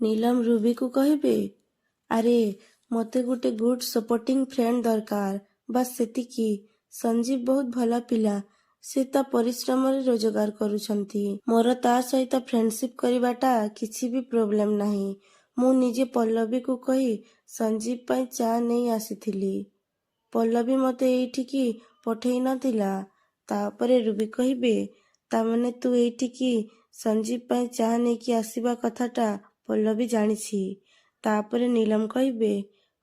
नीलम ruby को कहबे आरे मते गोटे गुड सपोर्टिंग फ्रेंड दरकार बास सेतिकी। संजीव बहुत भला पिला से ता परिश्रम रे रोजगार करुछंती। मोर ता सहित फ्रेंडशिप करिबाटा किछि भी प्रॉब्लम नाही। मु निजे पल्लवी को कही संजीव पई चा नहीं आसीथिली। पल्लवी मते एइठिकी पठेई नथिला। तापरे रुबी कहबे तामाने तू एइठिकी संजीव पई चा नेकी आसीबा कथाटा पल्लवी जानिछि। तापरे नीलम कहबे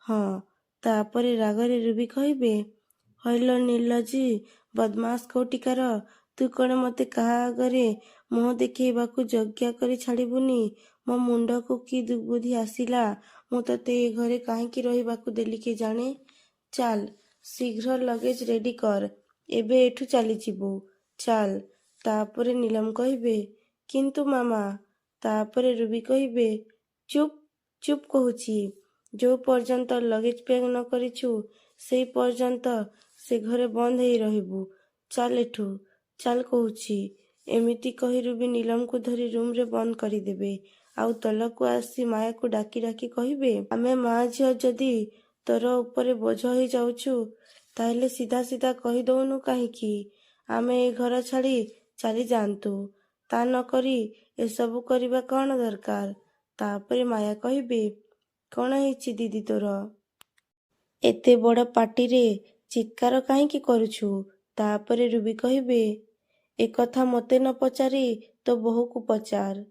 हाँ। तापरे रागरे रुबी कहबे हइलो नीलजी बदमाश कोटिकार तू कण मते काहा आगरे मुह देखेबाकू जग्या करी छाड़िबुनी। मो मुंड को की दुर्बुद्धि आसिला मु तते ए घरे काहेकि रहिबाकू देली के जाने। चाल शीघ्र लगेज रेडी कर एबे एठू चली जीवु चाल। तापरे नीलम कहबे किंतु मामा। तापरे रुबी कहबे चुप चुप कहूची। जो पर्यंत लगेज पैक न करिछु सेई पर्यंत से घरे बंद हेई रहिबु। चाल एठू चाल कहूची। एमिति कही रुबी नीलम को धरी रूम रे बंद करी देबे। आउ तलकू आसी माया को डाकी डाकी कहबे आमे माँ झियो जदी तोर ऊपर बोझ होई जाउछु ताहेले सीधा सीधा कही दउनु काहेकि आमे ए घर छाड़ी चली जांतु। ता न करी ए सबु करिबा कौन दरकार। तापरे माया कहबे कौन हेछि दीदी तोर एते बड़ पार्टी रे चित्कार काहेकि करुछु। तापरे रुबी कहबे ए कथा मते न पचारी तो बहु को पचार।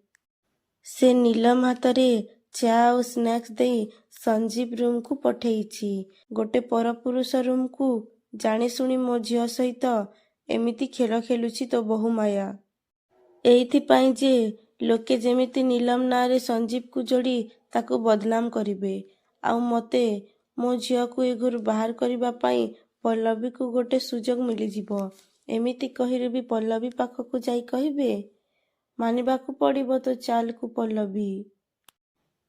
से नीलम हातरे चा और स्नैक्स दे संजीव रूम को पठेइछि। गोटे परपुरुष रूम को जाने सुनी मो झियो सहित एमिति खेल खेलुछि तो बहु माया। एइथिपाई जे लोके जेमिति नीलम नारे संजीव को जोड़ी ताकू बदनाम करिबे आउ मते मो झियो को ए घरु बाहर करिबा पाई पल्लवी को गोटे सुजोग मिली जिवो। एमिति कहि रुबी पल्लवी पाखकू जाई कहबे मानिबाकू पड़िबो तो चाल को पल्लवी।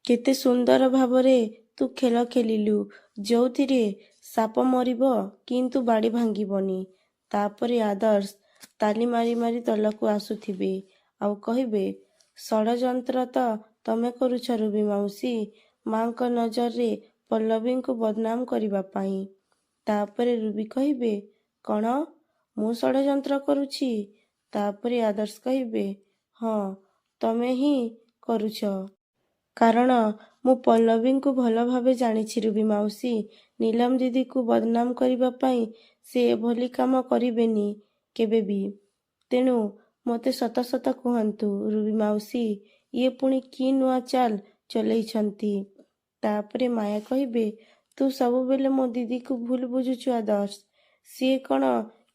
केते सुंदर भावरे तू खेल खेलिलु जोथिरे साप मरिबो किंतु बाड़ी भांगिबनी। तापरे आदर्श ताली मारी मारी तलकू आसुथिबे आउ कहबे षड़यंत्र तो तमे करुछ रुबी मौसी माँ को नजर रे पल्लवी को बदनाम करिबा पाई। तापरे रुबी कहबे कौन मु षड़यंत्र करुछि। तापरे आदर्श कहबे हाँ तमे ही करुछ कारण मु पल्लवी को भल भावे जानिछि रुबी मौसी। नीलम दीदी को बदनाम करिबा पाई से एभली काम करिबेनी केबे भी। तेणु मते सत सत कहंतु रुबी मौसी ये पुणी की नुआ चाल चलैछंती। तापरे माया कहबे तू सब बेले मो दीदी को भूल बुझुछु आदर्श। सिए कण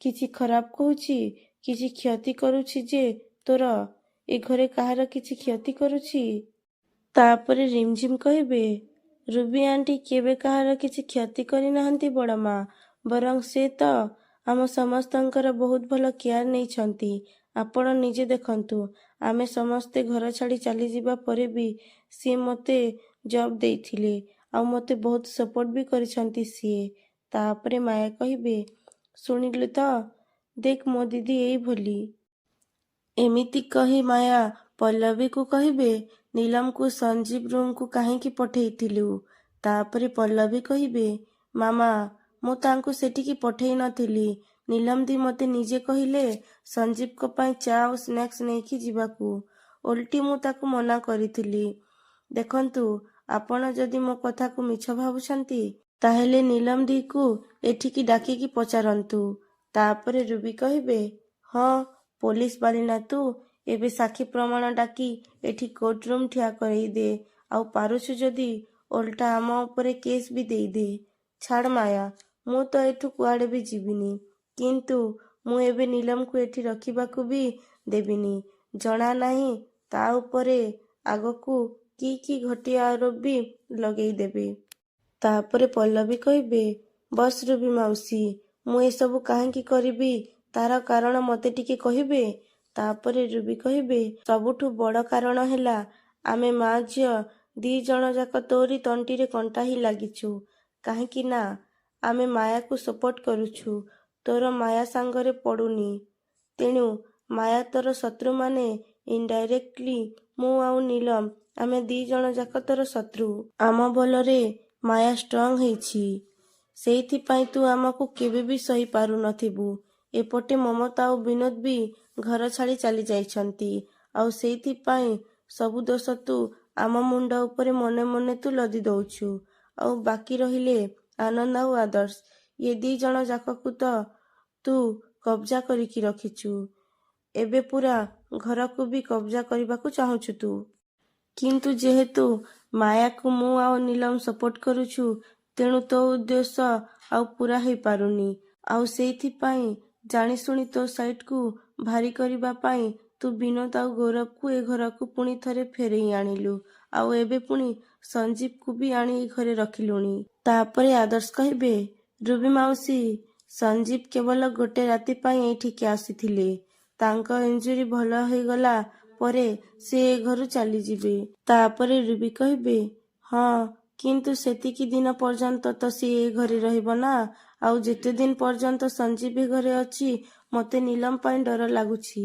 किछि खराब कहूछि किछि क्षति करुछि जे तोर ए घरे काहार किछि क्षति करुछि। तापरे रिमझिम कहबे रुबी आंटी केबे काहार किछि क्षति करि नाहंती बड़ माँ बरং से तो आम समस्तंकर बहुत भल केयर नेइछंती। आपण निजे देखंतु आमे समस्ते घर छाड़ी चली जिबा परे भी सी मते जॉब देइथिले आ मते बहुत सपोर्ट भी करिछंती सिए। तापरे माया कहबे सुनिलु तो देख मो दीदी एई भली। एमिति कही माया पल्लवी को कहबे नीलम को संजीव रूम को काहेकि पठेइथिलु। तापरे पल्लवी कहबे मामा मु तांको सेटिकी पठेई नथिली। नीलम दी मते निजे कहिले संजीव को पाई चा और स्नैक्स नेकी जिबाकू ओल्टी मु ताकू मना करिथिली। देखंतु आपण जदि मो कथा को मिछ भाबुछंती ताहेले नीलम दी को एठिकी डाकिकी पचारंतु। तापरे रुबी कहबे हाँ पुलिस बालिना तू एबे साक्षी प्रमाण डाकी एठी कोर्ट रूम ठिया करई दे आउ पारुछु जदि ओल्टा आम उपरे केस भी देई दे। छाड़ माया मु तो एठू कुआडे भी जीविनी किंतु मु एबे नीलम को एठी रखिबाकू भी देबिनी। जना नाही ता उपरे आगकू की घटिया आरोप भी लगेई देबे। तापरे पल्लवी कहबे बस रुबी मौसी मु ए सब काहेकि करिबी तार कारण मते टिके कहबे। तापरे रुबी कहबे सबुठु बड़ कारण हैला आमे माँ झियो दी जण जाक तोरी तंटी रे कंटा ही लागिछु काहेकि ना आमे माया को सपोर्ट करुछु तोर माया सांगरे पड़ुनी। तेणु माया तोर शत्रु माने इनडायरेक्टली ମୁଁ ଆଉ ନୀଲମ ଆମେ 2 ଜଣ ଯାକ ତୋର ଶତ୍ରୁ। ଆମ ବଲରେ ମାୟା ଷ୍ଟ୍ରଙ୍ଗ ହେଇଛି। ସେଇଥିପାଇଁ ତୁ ଆମକୁ କେବେ ବି ସହି ପାରୁନଥିବୁ। ଏପଟେ ମମତା ଆଉ ବିନୋଦ ବି ଘର ଛାଡ଼ି ଚାଲି ଯାଇଛନ୍ତି। ଆଉ ସେଇଥିପାଇଁ ସବୁ ଦୋଷ ତୁ ଆମ ମୁଣ୍ଡ ଉପରେ ମନେ ମନେ ତୁ ଲଦି ଦଉଛୁ। ଆଉ ବାକି ରହିଲେ ଆନନ୍ଦ ଆଉ ଆଦର୍ଶ। ଏ 2 ଜଣ ଯାକକୁ ତ ତୁ କବ୍ଜା କରିକି ରଖିଛୁ। ଏବେ ପୁରା ଘରକୁ ବି କବ୍ଜା କରିବାକୁ ଚାହୁଁଛୁ ତୁ। କିନ୍ତୁ ଯେହେତୁ ମାୟାକୁ ମୁଁ ଆଉ ନୀଲମ ସପୋର୍ଟ କରୁଛୁ, ତେଣୁ ତୋ ଉଦ୍ଦେଶ୍ୟ ଆଉ ପୂରା ହେଇପାରୁନି। ଆଉ ସେଇଥିପାଇଁ ଜାଣିଶୁଣି ତୋ ସାଇଡକୁ ଭାରି କରିବା ପାଇଁ ତୁ ବିନୋଦ ଆଉ ଗୌରବକୁ ଏ ଘରକୁ ପୁଣି ଥରେ ଫେରେଇ ଆଣିଲୁ। ଆଉ ଏବେ ପୁଣି ସଞ୍ଜୀବକୁ ବି ଆଣି ଏ ଘରେ ରଖିଲୁଣି। ତାପରେ ଆଦର୍ଶ କହିବେ, ରୁବି ମାଉସୀ, ସଞ୍ଜୀବ କେବଳ ଗୋଟେ ରାତି ପାଇଁ ଏଇଠିକି ଆସିଥିଲେ। ତାଙ୍କ ଇଞ୍ଜୁରି ଭଲ ହେଇଗଲା ପରେ ସେ ଏ ଘରୁ ଚାଲିଯିବେ। ତାପରେ ରୁବି କହିବେ, ହଁ, କିନ୍ତୁ ସେତିକି ଦିନ ପର୍ଯ୍ୟନ୍ତ ତ ସିଏ ଏ ଘରେ ରହିବ ନା। ଆଉ ଯେତେ ଦିନ ପର୍ଯ୍ୟନ୍ତ ସଞ୍ଜୀବ ଏ ଘରେ ଅଛି, ମତେ ନୀଲମ ପାଇଁ ଡର ଲାଗୁଛି।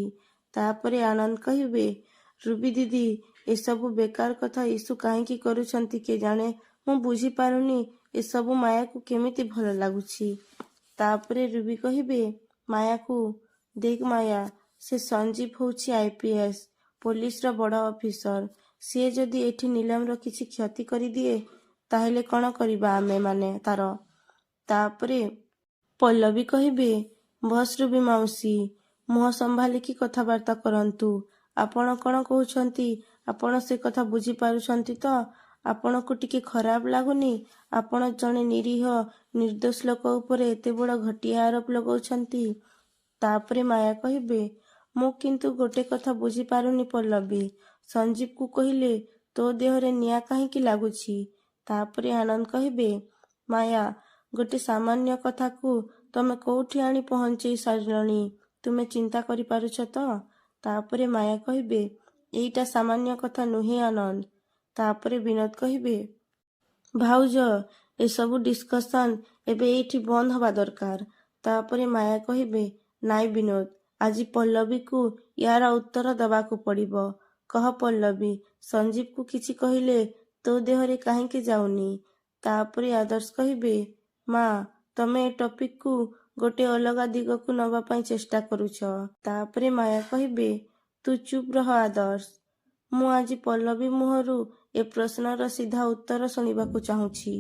ତାପରେ ଆନନ୍ଦ କହିବେ, ରୁବି ଦିଦି, ଏସବୁ ବେକାର କଥା ଇସୁ କାହିଁକି କରୁଛନ୍ତି କେଜାଣେ। ମୁଁ ବୁଝିପାରୁନି ଏସବୁ ମାୟାକୁ କେମିତି ଭଲ ଲାଗୁଛି। ତାପରେ ରୁବି କହିବେ ମାୟାକୁ, ଦେଖ ମାୟା, ସେ ସଞ୍ଜୀବ ହେଉଛି IPS ପୋଲିସର ବଡ଼ ଅଫିସର। ସିଏ ଯଦି ଏଠି ନୀଲମର କିଛି କ୍ଷତି କରିଦିଏ, ତାହେଲେ କ'ଣ କରିବା ଆମେମାନେ ତାର। ତାପରେ ପଲ୍ଲବୀ କହିବେ, ବସ୍ ରୁବି ମାଉସୀ, ମୁହଁ ସମ୍ଭାଳିକି କଥାବାର୍ତ୍ତା କରନ୍ତୁ। ଆପଣ କ'ଣ କହୁଛନ୍ତି ଆପଣ ସେ କଥା ବୁଝିପାରୁଛନ୍ତି ତ? ଆପଣଙ୍କୁ ଟିକେ ଖରାପ ଲାଗୁନି? ଆପଣ ଜଣେ ନିରୀହ ନିର୍ଦ୍ଦୋଷ ଲୋକ ଉପରେ ଏତେ ବଡ଼ ଘଟିଆ ଆରୋପ ଲଗାଉଛନ୍ତି। ତାପରେ ମାୟା କହିବେ, ମୁଁ କିନ୍ତୁ ଗୋଟେ କଥା ବୁଝିପାରୁନି ପଲ୍ଲବୀ, ସଞ୍ଜୀବକୁ କହିଲେ ତୋ ଦେହରେ ନିଆଁ କାହିଁକି ଲାଗୁଛି? ତାପରେ ଆନନ୍ଦ କହିବେ, ମାୟା, ଗୋଟେ ସାମାନ୍ୟ କଥାକୁ ତମେ କୋଉଠି ଆଣି ପହଞ୍ଚେଇ ସାରିଲଣି, ତୁମେ ଚିନ୍ତା କରିପାରୁଛ ତ? ତାପରେ ମାୟା କହିବେ, ଏଇଟା ସାମାନ୍ୟ କଥା ନୁହେଁ ଆନନ୍ଦ। ତାପରେ ବିନୋଦ କହିବେ, ଭାଉଜ, ଏସବୁ ଡିସ୍କସନ୍ ଏବେ ଏଇଠି ବନ୍ଦ ହବା ଦରକାର। ତାପରେ ମାୟା କହିବେ, ନାଇଁ ବିନୋଦ, ଆଜି ପଲ୍ଲବୀକୁ ୟାର ଉତ୍ତର ଦେବାକୁ ପଡ଼ିବ। କହ ପଲ୍ଲବୀ, ସଞ୍ଜୀବକୁ କିଛି କହିଲେ ତୋ ଦେହରେ କାହିଁକି ଯାଉନି? ତାପରେ ଆଦର୍ଶ କହିବେ, ମା, ତମେ ଏ ଟପିକକୁ ଗୋଟେ ଅଲଗା ଦିଗକୁ ନବା ପାଇଁ ଚେଷ୍ଟା କରୁଛ। ତାପରେ ମାୟା କହିବେ, ତୁ ଚୁପ୍ ରହ ଆଦର୍ଶ। ମୁଁ ଆଜି ପଲ୍ଲବୀ ମୁହଁରୁ ଏ ପ୍ରଶ୍ନର ସିଧା ଉତ୍ତର ଶୁଣିବାକୁ ଚାହୁଁଛି।